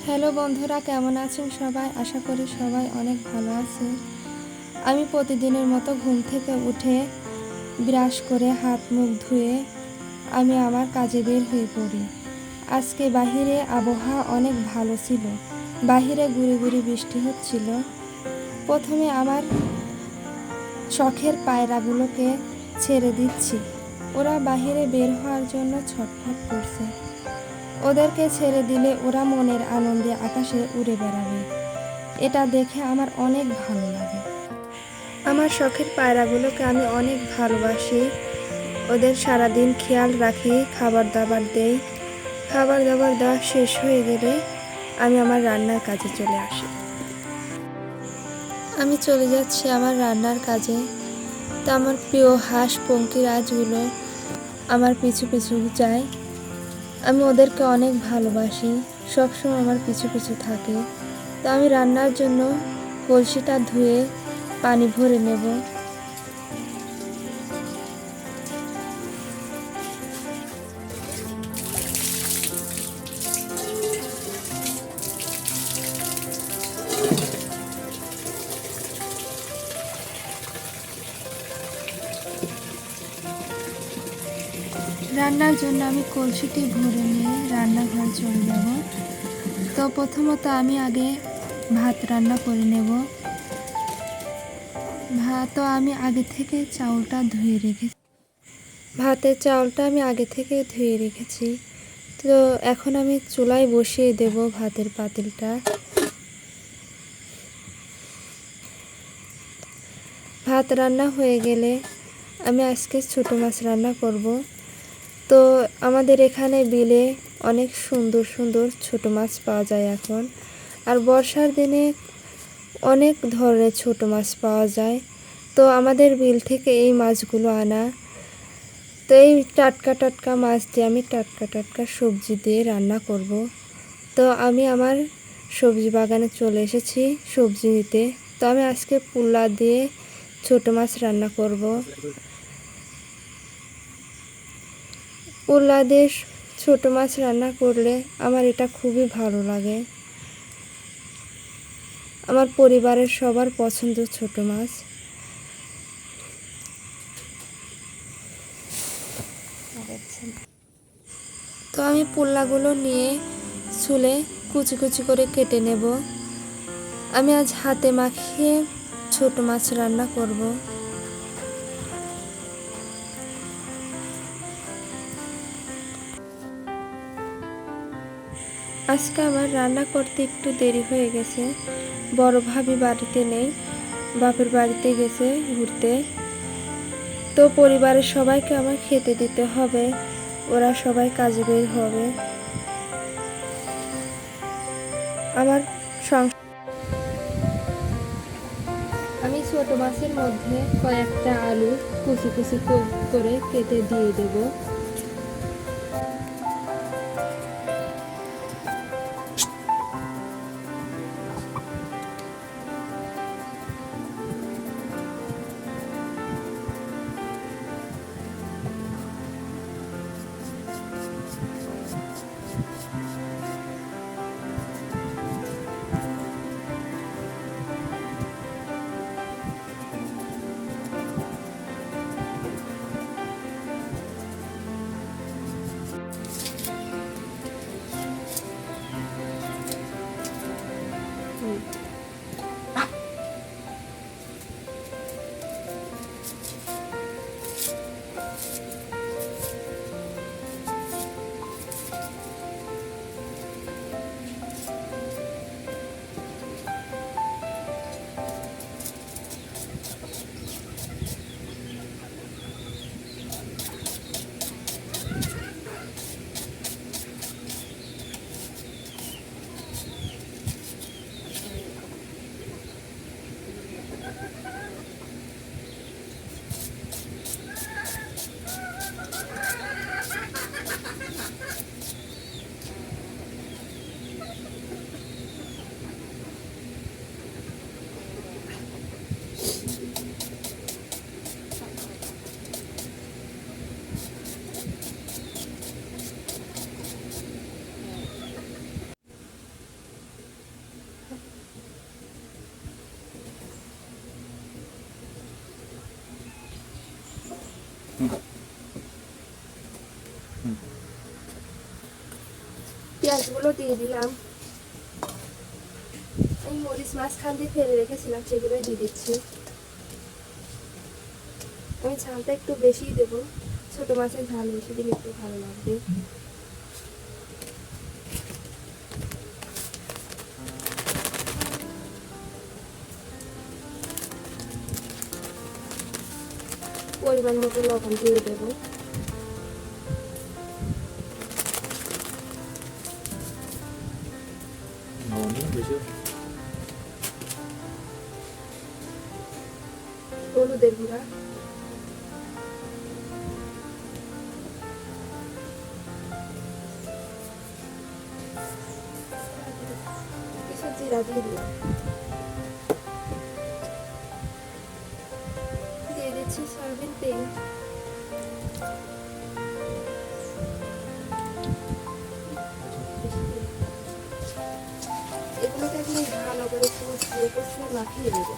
Hello বন্ধুরা, কেমন আছেন সবাই? আশা করি সবাই অনেক ভালো আছে। আমি প্রতিদিনের মতো ঘুম থেকে উঠে ব্রাশ করে হাত মুখ ধুয়ে আমি আমার কাজে বের হয়ে পড়ি। আজকে বাহিরে আবহাওয়া অনেক ভালো ছিল। বাহিরে গুঁড়ি গুঁড়ি বৃষ্টি হচ্ছিল। প্রথমে আমার শখের পায়রাগুলোকে ছেড়ে দিচ্ছি। ওরা বাহিরে বের হওয়ার জন্য ছটফট করছে। ওদেরকে ছেড়ে দিলে ওরা মনের আনন্দে আকাশে উড়ে বেড়াবে। এটা দেখে আমার অনেক ভালো লাগে। আমার শখের পায়রাগুলোকে আমি অনেক ভালোবাসি। ওদের সারাদিন খেয়াল রাখি, খাবার দাবার দেই। খাবার দাবার দেওয়া শেষ হয়ে গেলে আমি আমার রান্নার কাজে চলে আসি। আমি চলে যাচ্ছি আমার রান্নার কাজে। তো আমার প্রিয় হাঁস পঙ্কিরাজগুলো আমার পিছু পিছু যায়। আমি ওদেরকে অনেক ভালোবাসি, সবসময় আমার পিছু পিছু থাকে। তো আমি রান্নার জন্য কলসিটা ধুয়ে পানি ভরে নেব। রান্নার জন্য আমি কলসিটি ভরে নিয়ে রান্নাঘরে চলে যাব। তো প্রথমত আমি আগে ভাত রান্না করে নেব। আমি আগে থেকে চাউলটা ধুয়ে রেখেছি। ভাতের চাউলটা আমি আগে থেকে ধুয়ে রেখেছি। তো এখন আমি চুলায় বসিয়ে দেব ভাতের পাতিলটা। ভাত রান্না হয়ে গেলে আমি আজকে ছোটো মাছ রান্না করব। তো আমাদের এখানে বিলে অনেক সুন্দর সুন্দর ছোটো মাছ পাওয়া যায় এখন। আর বর্ষার দিনে অনেক ধরনের ছোটো মাছ পাওয়া যায়। তো আমাদের বিল থেকে এই মাছগুলো আনা। তো এই টাটকা টাটকা মাছ দিয়ে আমি টাটকা টাটকা সবজি দিয়ে রান্না করব। তো আমি আমার সবজি বাগানে চলে এসেছি সবজি নিতে। তো আমি আজকে পুল্লা দিয়ে ছোটো মাছ রান্না করব। পুল্লা দিয়ে ছোটো মাছ রান্না করলে আমার এটা খুবই ভালো লাগে। আমার পরিবারের সবার পছন্দ ছোটো মাছ। তো আমি পুল্লাগুলো নিয়ে ছুলে কুচি কুচি করে কেটে নেব। আমি আজ হাতে মাখিয়ে ছোটো মাছ রান্না করব। আজকে আমার রান্না করতে একটু দেরি হয়ে গেছে। বড় ভাবি বাড়িতে নেই, বাপের বাড়িতে গেছে ঘুরতে। তো পরিবারের সবাইকে আমার খেতে দিতে হবে, ওরা সবাই কাজে বের হবে। আমার আমি ছোট মাছের মধ্যে কয়েকটা আলু কুচি কুচি করে কেটে দিয়ে দেব। পেঁয়াজগুলো দিয়ে দিলাম। এই মরিচ মাঝখান দিয়ে ফেলে রেখেছিলাম, সেগুলোই দিয়ে দিচ্ছি। আমি ঝালটা একটু বেশিই দেবো, ছোট মাছের ঝাল বেশি দিলে একটু ভালো লাগবে। পরিমাণ মতো লবণ দিয়ে দেবো। হলুদের গুঁড়া, কিছু জিরা দিয়ে দিলাম, দিয়ে দিচ্ছি সয়াবিন তেল। এগুলোকে এখন ভালো করে কষিয়ে মাখিয়ে দেবো।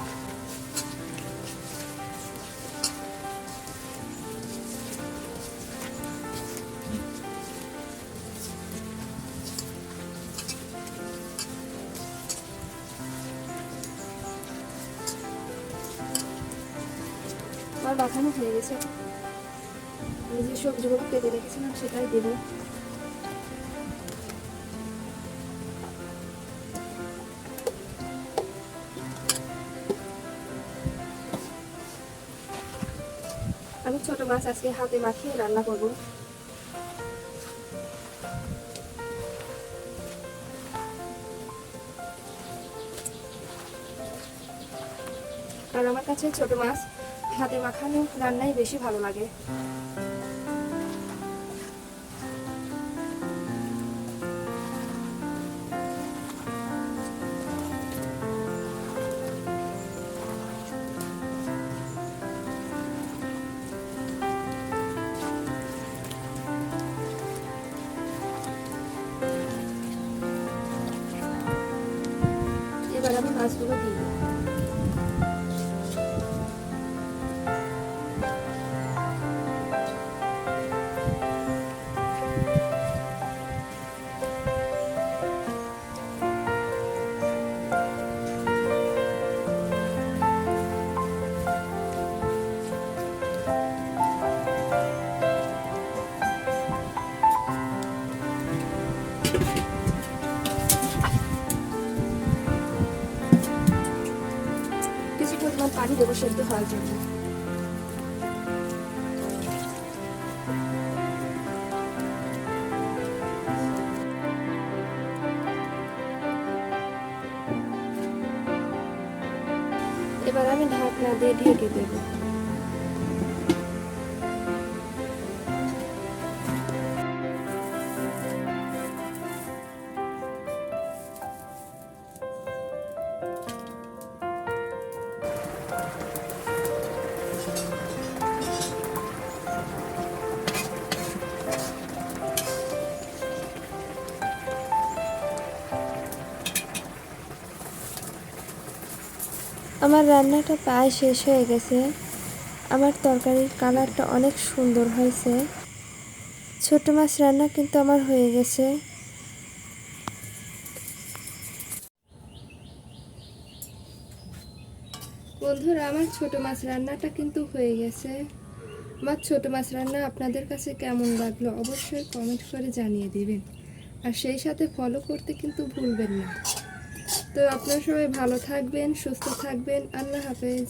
আমার মাখানো হয়ে গেছে, আমি যে সবজিগুলো কেটে রেখেছিলাম সেটাই দেবো। আমি ছোট মাছ আজকে হাতে মাখিয়ে রান্না করব। আর আমার কাছে ছোট মাছ হাতে মাখানো রান্নাই বেশি ভালো লাগে। এবার আমি মাছগুলো দিই। কিছু পরিমাণ পানি দেবো সেদ্ধ হওয়ার জন্য। এবার আমি ঢাকনা দিয়ে ঢেকে দেবো। আমার রান্নাটা প্রায় শেষ হয়ে গেছে। আমার তরকারির কালারটা অনেক সুন্দর হয়েছে। ছোট মাছ রান্না কিন্তু আমার হয়ে গেছে। বন্ধুরা, আমার ছোট মাছ রান্নাটা কিন্তু হয়ে গেছে। আমার ছোট মাছ রান্না আপনাদের কাছে কেমন লাগলো অবশ্যই কমেন্ট করে জানিয়ে দিবেন, আর সেই সাথে ফলো করতে কিন্তু ভুলবেন না। তো আপনারা সবাই ভালো থাকবেন, সুস্থ থাকবেন। আল্লাহ হাফেজ।